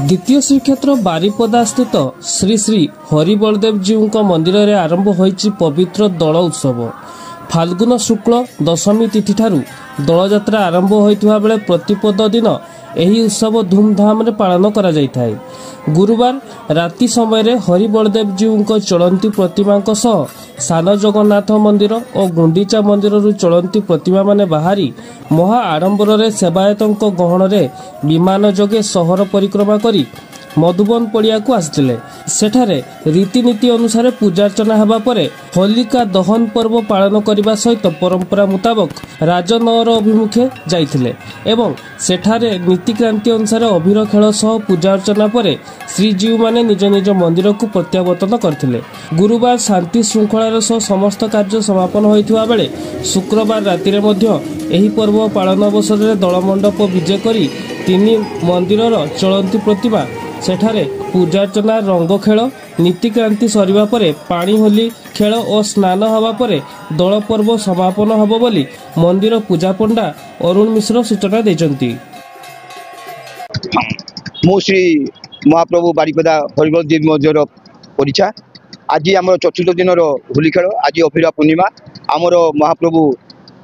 द्वितीय श्रीक्षेत्र बारिपदा स्थित श्री श्री हरिबलदेव जीव मंदिर में आरंभ होईची पवित्र दल उत्सव। फाल्गुन शुक्ल दशमी तिथि ठारू दल यात्रा आरंभ होइथिबा बेले प्रतिपद दिन एही उत्सव धूमधाम रे पालन करा जायथाय। गुरुवार राति समय रे हरिबलदेव जीव चलंती प्रतिमा सह सान जगन्नाथ मंदिर और गुंडीचा मंदिर चलंती प्रतिमा माने बाहरी महा आडंबर रे सेवायतों गहन रे विमान जोगे सहर परिक्रमा करी मधुबन पड़िया को आसिथिले। सेठारे रीतिनीति अनुसार पूजार्चना हेबा परे होलिका दहन पर्व पालन करने सहित परंपरा मुताबक राजनगर अभिमुखे जाइथिले एवं सेठारे नीतिक्रांति अनुसार अभिर खेल सह पूजार्चना परे श्रीजीव माने निज निज मंदिर को प्रत्यावर्तन करथिले। गुरुवार शांति श्रृंखलार सह समस्त कार्य समापन होइथिबा बेले शुक्रवार राति मध्य एही पर्व पालन अवसर में दलमंडप विजे करी तीन मंदिरर चलंती प्रतिमा सेठारे पूजार्चना रंग खेल नीतिक्रांति सरिबा परे पानी होली खेल और स्नान हवा परे दल पर्व समापन हबो बोली मंदिर पूजा पंडा अरुण मिश्र सूचना देचंती। मो श्री महाप्रभु बारिपदा हरिबलदेव मंदिर परिचा आज आम चतुर्थ दिन होली खेल आज अभिरा पूर्णिमा आमर महाप्रभु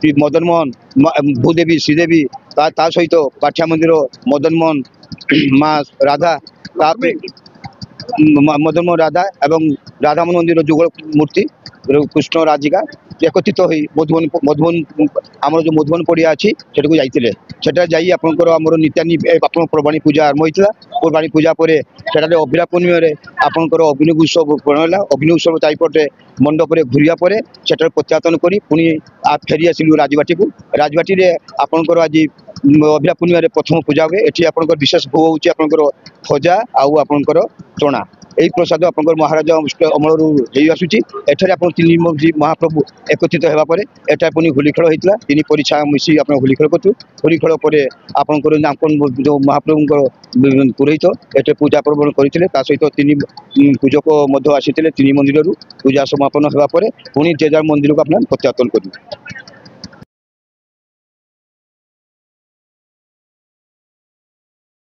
श्री मदन मोहन भूदेवी श्रीदेवी ता सहित काठिया मंदिर मदन मोहन माँ राधा मदन मोहन राधा एवं राधा मन मंदिर जुगल मूर्ति कृष्ण राधिका एकत्रित हो मधुबन मधुबन आम जो मधुबन पड़िया अच्छी सेठू जाइए सेटा जाई आपंकर आमर नित्यानी पर्वाणी पूजा आरंभ होता पर्वाणी पूजा पर सेठारे अभिरा पूर्णिमा आपंकर अग्नि उत्सव प्रण अग्नि उत्सव चारिपटे मंडप घूरिया पर सेठारे प्रत्यावर्तन कर पुणी फेरी आसिलु राजबाटी को राजबाटी आपंकर आज अभिरा पूर्णिमा प्रथम पूजा हुए एटी आपंकर विशेष भोग होची आपंकर खजा आउ आपंकर चना यही प्रसाद आपंकर महाराजा अमल आसूची एठारे आप तीन महाप्रभु एकत्रित होगा पर एटा पुणी होली खेल होता तीन परीक्षा मिसी आप होली खेल करूँ होली खेल पर आपंकर नामकन जो महाप्रभुर पुरोहित एटे पूजा प्रवण करते सहित तीन पूजक आसी तीन मंदिर पूजा समापन होगा पर पुणी जे जार मंदिर को आप प्रत्यावर्तन करें।